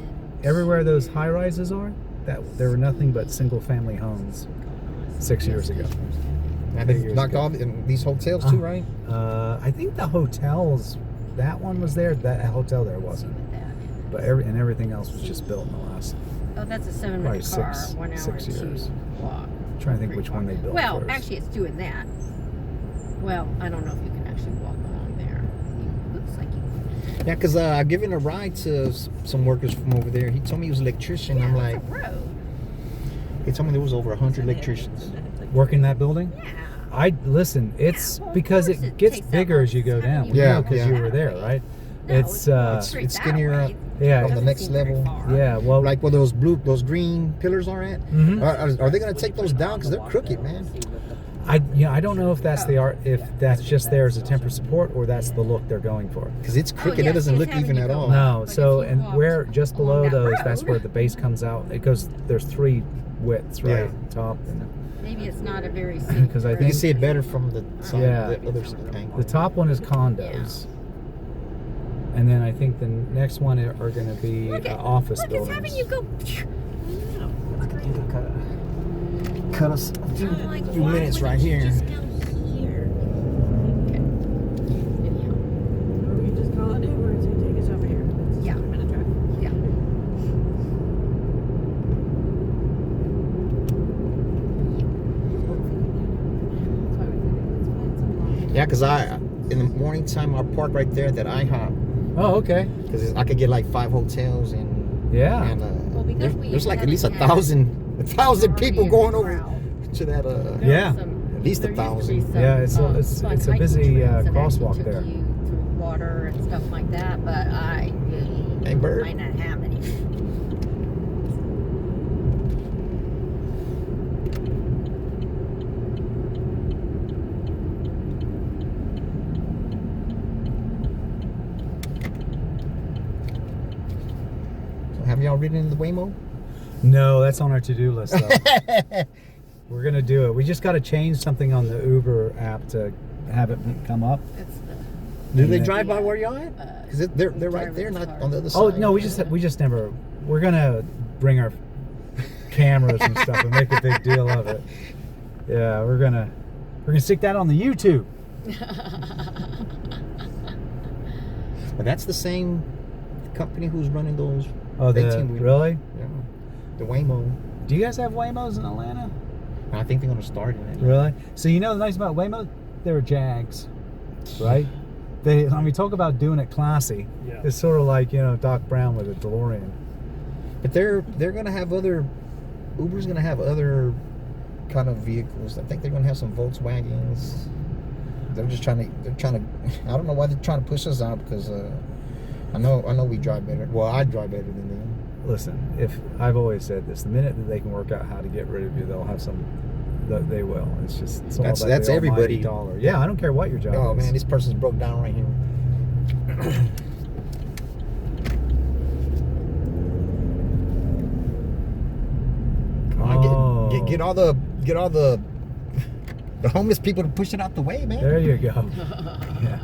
Everywhere those high rises are, that there were nothing but single family homes 6 years ago. And they years knocked ago. all these hotels too, right? I think the hotels, that one was there. That hotel there wasn't. But everything else was just built in the last. Oh, that's a 7-minute Probably car, 6 1 hour 6 to years. walk. I'm trying to think which one they built Well, first. actually, it's doing that. Well, I don't know if you can actually walk along there. It looks like you. Yeah, because I've given a ride to some workers from over there. He told me he was an electrician. I'm Yeah, like, it's a road. he told me there was over 100 electricians. Working that building. Yeah. I listen. It's Yeah, well, of because course it it gets takes that bigger long. as you go How do down. you Yeah, because yeah. you were there, right? No, It's not it's straight that skinnier way. up yeah, on the Doesn't next seem very level. far. yeah. Well, Like where those green pillars are at. mhm. Are they going to take those down? Because they're crooked, man. I don't know if that's the art, if that's just there as a temporary support, or that's the look they're going for. Because it's crooked. yeah, it doesn't see, look it's having even you at go all. up. No, But so if you and walked where just below along that those, that's road- where the base comes out. It goes. There's 3 widths, right? Yeah. Top and Maybe it's not a very scenic because I You think can see it better from the side, Yeah. the other angle. the top one is condos, and then I think the next one are going to be Look at- office Look, it's having buildings. you go. Cut us a few, I'm like, few why minutes wouldn't right you here. just go here? Okay. Anyhow. We just call it Uber and say take us over here. It's Yeah. a 2-minute drive. Yeah. That's why we figured let's find some long. Yeah, because in the morning time, I'll park right there at that IHOP. Oh, okay. Because I could get like 5 hotels and Yeah. and Well, there's, we there's like at haven't least had 1,000 people Hardly going a over crowd. to that. There Yeah. was some- At least there used to be 1,000. some, Yeah, it's a- fun it's a hiking busy, trails that crosswalk actually took there. you through water and stuff like that, but I Hey, Bird. might not have any. So have y'all ridden in the Waymo? No, that's on our to-do list though. We're gonna do it. We just got to change something on the Uber app to have it come up. It's the Do they Yeah. drive by where y'all at? Because they're right there, not on the other side. Oh no, we just never. We're gonna bring our cameras and stuff and make a big deal of it. Yeah, we're gonna stick that on the YouTube. But that's the same company who's running those. Oh, 18-wheelers. really? Yeah. The Waymo. Do you guys have Waymos in Atlanta? I think they're gonna start in it. Really? So you know the nice about Waymo, they're Jags, right? I mean, talk about doing it classy. Yeah. It's sort of like Doc Brown with a DeLorean. But they're gonna have other. Uber's gonna have other kind of vehicles. I think they're gonna have some Volkswagens. They're trying to. I don't know why they're trying to push us out because I know we drive better. Well, I drive better than them. Listen, if I've always said this, the minute that they can work out how to get rid of you, they'll have some. They will. It's just all That's- about that's the everybody. almighty dollar. Yeah, I don't care what your job Oh is. man, this person's broke down right here. Come on, get all the homeless people to push it out the way, man. There you go. Yeah.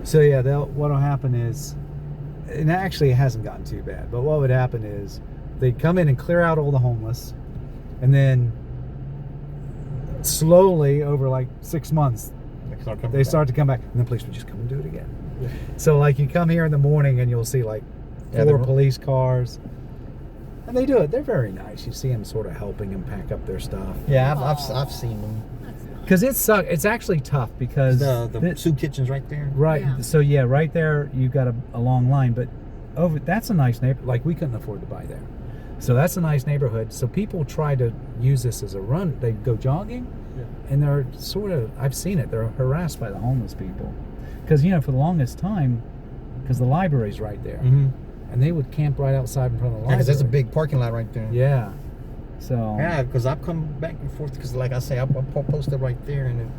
So yeah, what'll happen is, and actually it hasn't gotten too bad, but what would happen is they'd come in and clear out all the homeless, and then slowly over like 6 months they start to come back, and the police would just come and do it again. Yeah. So like you come here in the morning and you'll see like Yeah, 4 they're- police cars, and they do it. They're very nice. You see them sort of helping them pack up their stuff. Yeah, I've seen them. That's nice. Because it's actually tough because The soup kitchen's right there. right. Yeah. So yeah, right there you've got a long line, but that's a nice neighbor. Like we couldn't afford to buy there, so that's a nice neighborhood. So people try to use this as a run. They go jogging, Yeah. and they're sort of, I've seen it. They're harassed by the homeless people because for the longest time, because the library's right there, Mm-hmm. and they would camp right outside in front of the Yeah, library. because there's a big parking lot right there. Yeah. So Yeah, because I've come back and forth because, like I say, I posted right there and then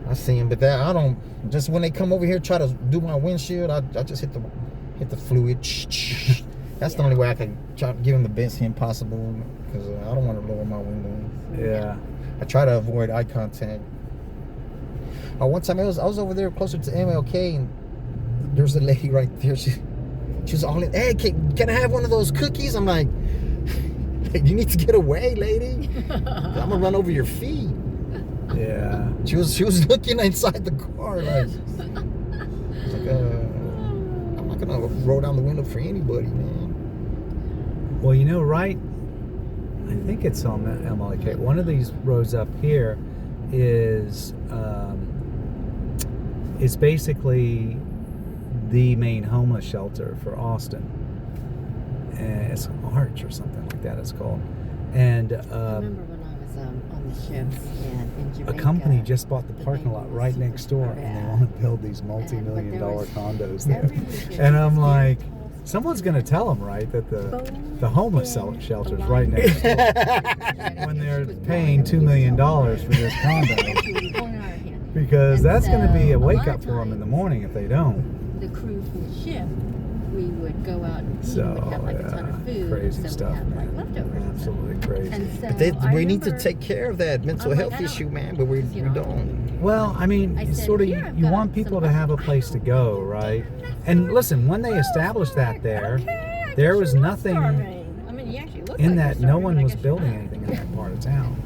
I see them. But that I don't. Just when they come over here try to do my windshield, I just hit the fluid. That's the only way I can try to give them the best hint possible because I don't want to lower my window. yeah. I try to avoid eye contact. One time I was over there closer to MLK and there's a lady right there. She was all in. Hey, can I have one of those cookies? I'm like, you need to get away, lady. I'm gonna run over your feet. Yeah. She was looking inside the car like, I'm not gonna roll down the window for anybody, man. Well, right? I think it's on that MLK. One of these roads up here is basically the main homeless shelter for Austin. And it's Arch or something like that. It's called. And I remember when I was on the ships in a Jamaica. company just bought the the parking thing lot was right super next door, and they bad. want to build these But multi-million there dollar was condos there. every weekend And I'm it was like, getting close. someone's going to tell them, right, that the homeless shelter's Alive. right next door when they're paying $2 million for this condo. Because And that's going to be so, a a lot wake of up for them in the times- morning if they don't. The crew from the ship, we would go out and eat. So, We'd have like a ton of food. crazy so stuff, we had man. like leftovers. Absolutely crazy. And so But we need to remember- take care of that mental I'm like, health I don't- issue, man. But we you know, don't. Well, I mean, I it's said, sort of "Here, I've you got want people some to have a place to go, right? And listen, when they established that there was nothing I mean, you actually look in like that you're no starving, one but I was guess you're building not. anything in that part of town.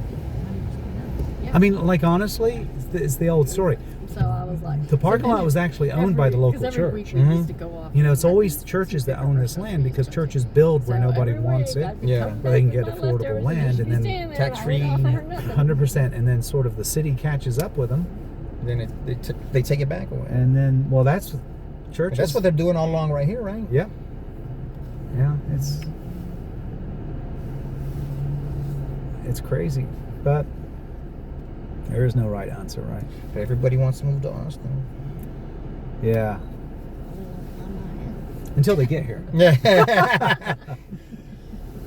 Yeah. I mean, like honestly, it's the old story. So I was like, The parking lot was actually owned by the local 'cause every church. week we used to go off It's and always have the churches that different own this land because churches build where So nobody every wants week it, I'd be Yeah. coming where they can back get with my affordable leftovers, land, she'd and be then standing there, tax-free, I would offer her nothing. 100%, and then sort of the city catches up with them, then they take it back away. And then, well, that's churches. That's what they're doing all along right here, right? Yeah. Yeah, it's crazy, but there is no right answer, right? Everybody wants to move to Austin. Yeah. Until they get here. Yeah.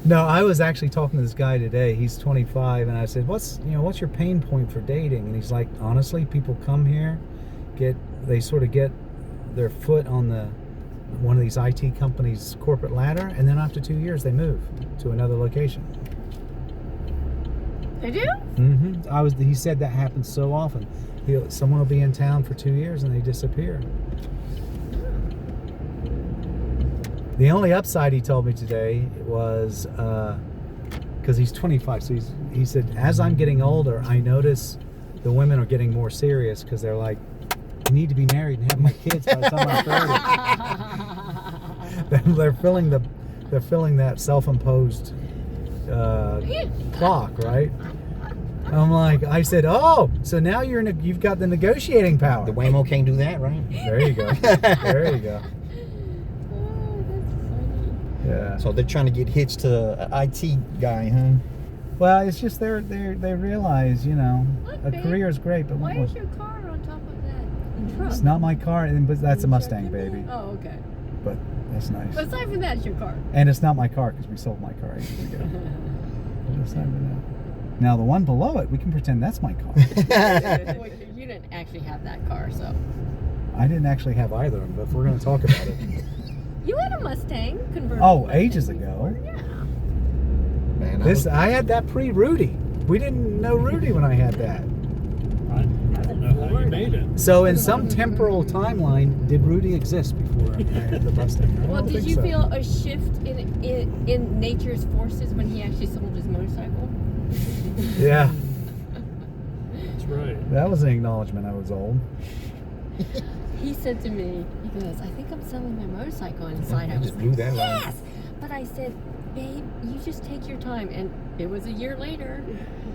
No, I was actually talking to this guy today. He's 25, and I said, "What's your pain point for dating?" And he's like, "Honestly, people come here, they sort of get their foot on one of these IT companies' corporate ladder, and then after 2 years, they move to another location." They do? Mm-hmm. He said that happens so often. Someone will be in town for 2 years and they disappear. The only upside he told me today was because he's 25, so he said, as I'm getting older, I notice the women are getting more serious because they're like, I need to be married and have my kids by the time I'm 30. They're filling that self-imposed clock, right? I'm like, I said, oh, so now you've got the negotiating power. The Waymo can't do that, right? There you go. There you go. Oh, that's funny. Yeah. So they're trying to get hitched to an IT guy, huh? Well, it's just they realize, Look, a babe, career is great, but Why is your car on top of that truck? it's not my car, but that's a Mustang, baby. Oh, okay. But that's nice. But aside from that, it's your car. And it's not my car because we sold my car ages ago. But aside from that. Now the one below it, we can pretend that's my car. Well, you didn't actually have that car, so. I didn't actually have either of them, but if we're going to talk about it. You had a Mustang convertible. Oh, Mustang ages before. ago. Yeah. Man, I had that pre-Rudy. We didn't know Rudy when I had that. I don't know how you made it. So in some temporal timeline, did Rudy exist before I had the Mustang? I Well, don't did think you so. feel a shift in nature's forces when he actually sold his motorcycle? Yeah, That's right. that was an acknowledgement I was old. He said to me, he goes, I think I'm selling my motorcycle. And inside I I was just like, blew that line. yes! But I said, babe, you just take your time. And it was a year later.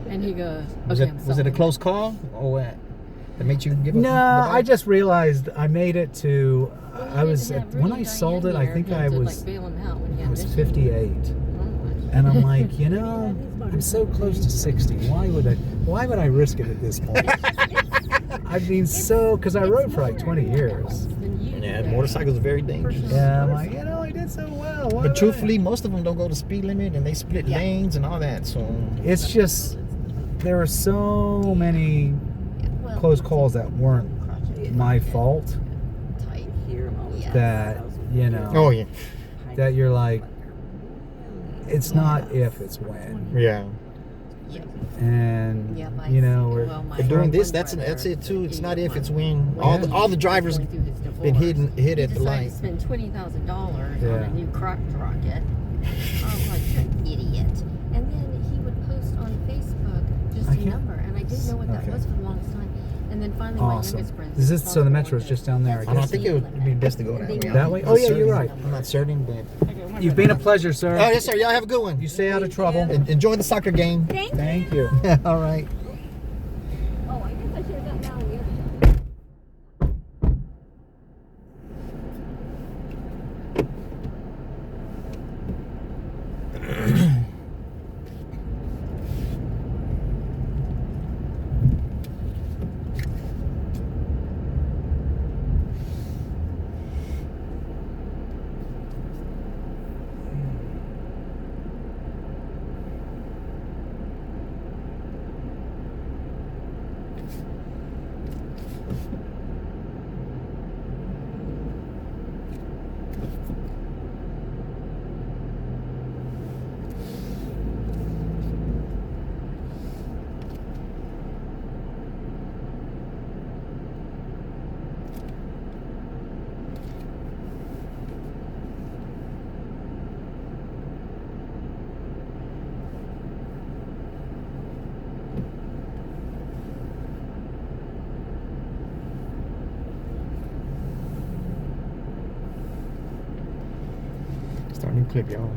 And he goes, Was okay, it I'm was it a selling close call or what? That made you give up? No, the I bike? just realized I made it to. Well, you I was didn't have when Rudy I sold it. Diane I here think to, I was. like, bail him out when he I had was this 58, Oh, and I'm like, I'm so close to 60. Why would I risk it at this point? I mean, because I rode for like 20 years. Yeah, motorcycles are very dangerous. Yeah, I'm like, I did so well. Why would I? But truthfully, most of them don't go the speed limit and they split lanes and all that. So It's just there are so many close calls that weren't my fault Tight. Hear 'em always. that oh yeah, that you're like, it's not if, it's when. yeah. And Yep, I we're But doing this, that's it too. It's not if, it's when. All the drivers been hit at the light. To spend $20,000 on Yeah. a new crotch rocket. I was like, you're an idiot. And then he would post on Facebook just I a can't- number, and I didn't know what that Okay. was for the longest time. And then finally, my awesome. youngest brother. Is this so the metro is just down there? I don't think it would be best to go that way. That way? Oh, yeah, you're right. I'm not certain, but You've been a pleasure, sir. oh yes, sir. Y'all have a good one. You stay out of trouble. Enjoy the soccer game. Thank you. All right. Oh, I guess I should have gotten that on the other side. Start a new clip, y'all.